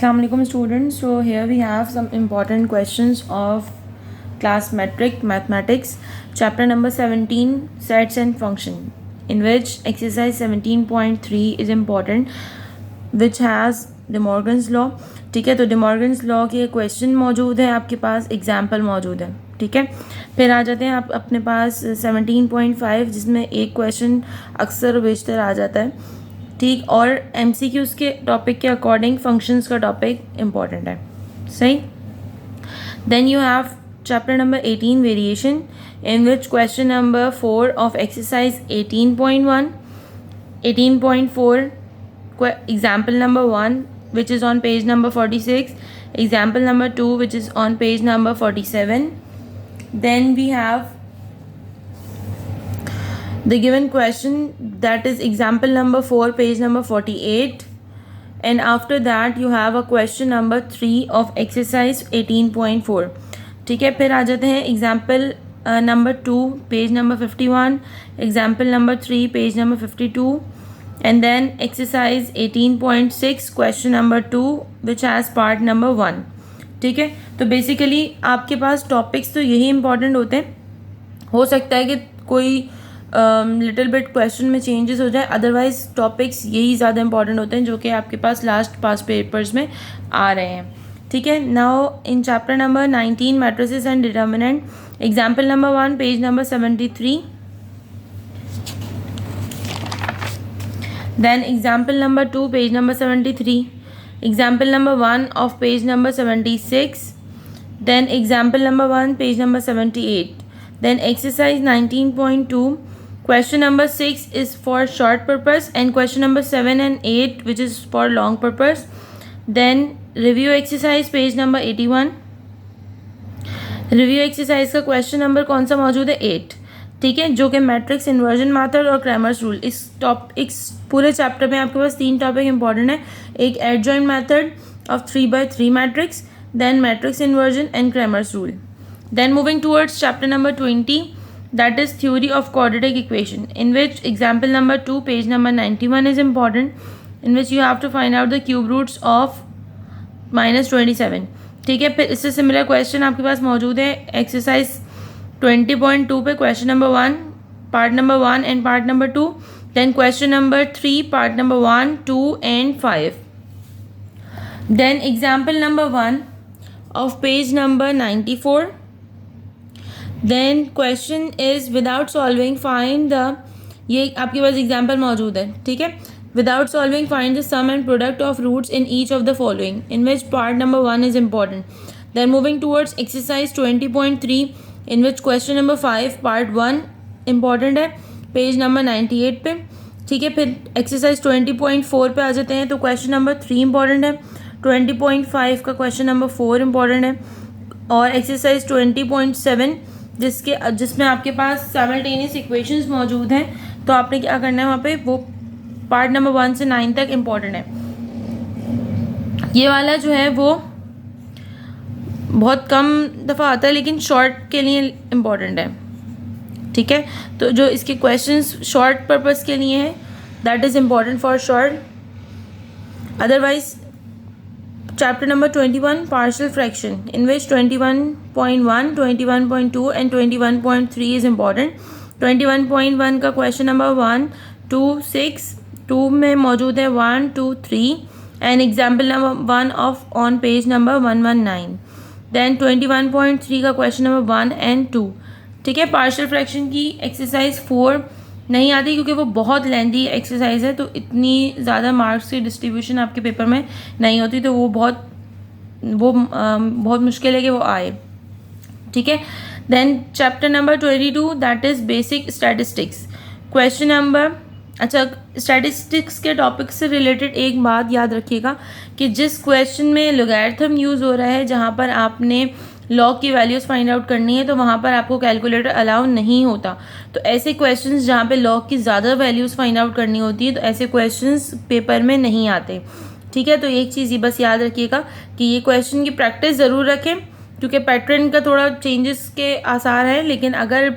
Assalamu alaikum students. So here we have some important questions of class metric mathematics, chapter number 17, sets and function, in which exercise 17.3 is important, which has De Morgan's law. ठीक है, तो De Morgan's law के question मौजूद है आपके पास, example मौजूद है. ठीक है, फिर आ जाते हैं आप अपने पास 17.5, जिसमें एक क्वेश्चन अक्सर बेशतर आ जाता है. ठीक, और MCQs के टॉपिक के अकॉर्डिंग फंक्शंस का टॉपिक इम्पॉर्टेंट है. सही. Then you have chapter number 18 variation, in which question number 4 of exercise 18.1, 18.4, example number 1 which is on page number 46, example number 2 which is on page number 47. Then we have the given question, that is example number 4 page number 48, and after that you have a question number 3 of exercise 18.4. ठीक है, फिर आ जाते हैं example number 2 page number 51, example number 3 page number 52, and then exercise 18.6 question number 2 which has part number 1. ठीक है, तो basically आपके पास टॉपिक्स तो यही इंपॉर्टेंट होते हैं. हो सकता है कि कोई लिटिल बिट क्वेश्चन में चेंजेस हो जाए, अदरवाइज टॉपिक्स यही ज़्यादा इंपॉर्टेंट होते हैं जो कि आपके पास लास्ट पास पेपर्स में आ रहे हैं. ठीक है, now in chapter number 19 matrices and determinant, example number 1 page number 73, then example number 2 page number 73, example number 1 of page number 76, then example number 1 page number 78, then exercise 19.2, question number 6 is for short purpose and question number 7 and 8 which is for long purpose. Then review exercise page number 81, review exercise का question number कौन सा मौजूद है 8. ठीक है, जो कि matrix inversion method और क्रैमर्स रूल. इस पूरे चैप्टर में आपके पास 3 टॉपिक इंपॉर्टेंट है, एक adjoint method of 3x3 matrix, then matrix inversion and Cramer's rule. Then moving towards chapter number 20, that is theory of quadratic equation, in which example number 2 page number 91 is important, in which you have to find out the cube roots of -27. ठीक है, फिर इससे similar question आपके पास मौजूद है exercise 20.2 पे, question number 1 part number 1 and part number 2, then question number 3 part number 1, 2 and 5. Then example number 1 of page number 94, then question is without solving find the, ये आपके पास एग्जाम्पल मौजूद है. ठीक है, without solving find the sum and product of roots in each of the following, in which part number 1 is important. Then moving towards exercise 20.3, in which question number 5 part 1 important है page number 98 पे. ठीक है, फिर exercise 20.4 पे आ जाते हैं, तो question number 3 important है, 20.5 का क्वेश्चन नंबर 4 इंपॉर्टेंट है, और एक्सरसाइज 20.7 जिसमें आपके पास साइमल्टेनियस इक्वेशंस मौजूद हैं, तो आपने क्या करना है वहाँ पे, वो पार्ट नंबर 1 से 9 तक इम्पॉर्टेंट है. ये वाला जो है वो बहुत कम दफ़ा आता है लेकिन शॉर्ट के लिए इम्पॉर्टेंट है. ठीक है, तो जो इसके क्वेश्चंस शॉर्ट पर्पस के लिए हैं, that is important for short. Otherwise chapter number 21 partial fraction, in which 21.1, 21.2 and 21.3 is important. 21.1 का क्वेश्चन नंबर 1, 2, 6, 2 में मौजूद है 1, 2, 3 and example number 1 of on page number 119. Then 21.3 का क्वेश्चन नंबर 1 एंड 2. ठीक है, पार्शियल फ्रैक्शन की एक्सरसाइज 4 नहीं आती क्योंकि वो बहुत लेंथी एक्सरसाइज है, तो इतनी ज़्यादा मार्क्स की डिस्ट्रीब्यूशन आपके पेपर में नहीं होती, तो वो बहुत मुश्किल है कि वो आए. ठीक है, then chapter number 22, that is basic statistics. Question number, अच्छा, स्टैटिस्टिक्स के टॉपिक से रिलेटेड एक बात याद रखिएगा कि जिस क्वेश्चन में लॉगरिथम यूज़ हो रहा है, जहाँ पर आपने लॉग की वैल्यूज़ फाइंड आउट करनी है, तो वहाँ पर आपको कैलकुलेटर अलाउ नहीं होता. तो ऐसे क्वेश्चंस जहाँ पे लॉग की ज़्यादा वैल्यूज़ फाइंड आउट करनी होती है, तो ऐसे क्वेश्चंस पेपर में नहीं आते. ठीक है, तो एक चीज़ ये बस याद रखिएगा कि ये क्वेश्चन की प्रैक्टिस ज़रूर रखें, क्योंकि पैटर्न का थोड़ा चेंजेस के आसार हैं, लेकिन अगर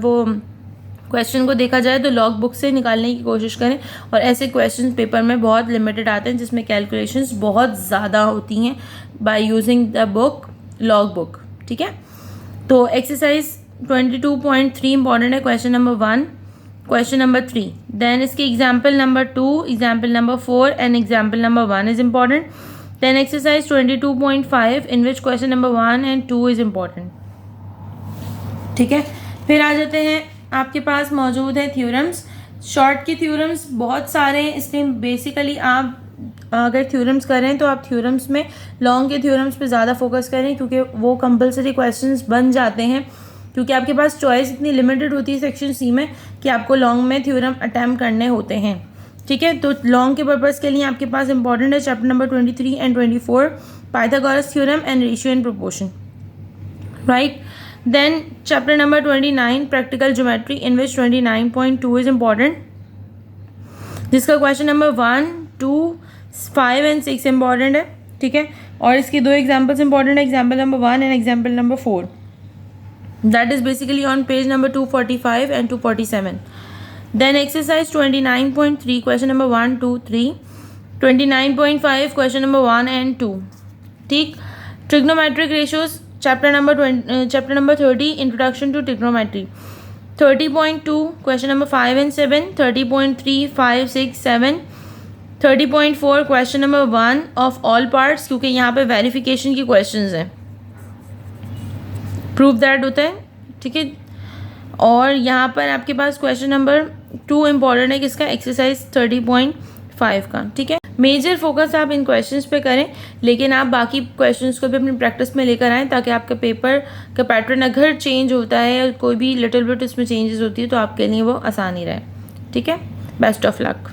वो क्वेश्चन को देखा जाए तो लॉग बुक से निकालने की कोशिश करें, और ऐसे क्वेश्चन पेपर में बहुत लिमिटेड आते हैं जिसमें कैलकुलेशंस बहुत ज़्यादा होती हैं by using the book log book. ठीक है, तो एक्सरसाइज 22.3 इंपॉर्टेंट है, question number 1, question number 3, then इसके example number 2, example number 4 and example number 1 is important. Then exercise 22.5 in which question number 1 and 2 is important. ठीक है, फिर आ जाते हैं, आपके पास मौजूद है थ्योरम्स। शॉर्ट के थ्योरम्स बहुत सारे हैं, इसलिए बेसिकली आप अगर थ्योरम्स करें तो आप थ्योरम्स में लॉन्ग के थ्योरम्स पे ज़्यादा फोकस करें, क्योंकि वो कंपलसरी क्वेश्चंस बन जाते हैं, क्योंकि आपके पास चॉइस इतनी लिमिटेड होती है सेक्शन सी में कि आपको लॉन्ग में थ्योरम अटैम्प्ट करने होते हैं। ठीक है, तो लॉन्ग के पर्पज़ के लिए आपके पास इंपॉर्टेंट है chapter number 23 and 24, Pythagoras theorem and ratio and proportion, right. Then chapter number 29 practical geometry in which 29.2 is important, जिसका क्वेश्चन नंबर 1, 2, 5 एंड 6 इंपॉर्टेंट है। ठीक है, और इसकी दो एग्जाम्पल्स इंपॉर्टेंट है, example number 1 and example number 4, that is basically on page number 245 and 247। Then exercise 29.3 question number 1, 2, 3, 29.5 question number 1 and 2। ठीक, trigonometric ratios chapter number 30 introduction to trigonometry, 30.2 question number 5 and 7, 30.3, 5, 6, 7, 30.4 question number 1 of all parts, क्योंकि यहाँ पे verification की questions हैं, prove that होता है। ठीक है, और यहाँ पर आपके पास क्वेश्चन नंबर 2 इंपॉर्टेंट है, किसका, एक्सरसाइज 30.5 का। ठीक है, मेजर फोकस आप इन क्वेश्चंस पे करें, लेकिन आप बाकी क्वेश्चंस को भी अपनी प्रैक्टिस में लेकर आएँ, ताकि आपका पेपर का पैटर्न अगर चेंज होता है या कोई भी लिटिल बिट इसमें चेंजेस होती है तो आपके लिए वो आसानी रहे। ठीक है, बेस्ट ऑफ लक।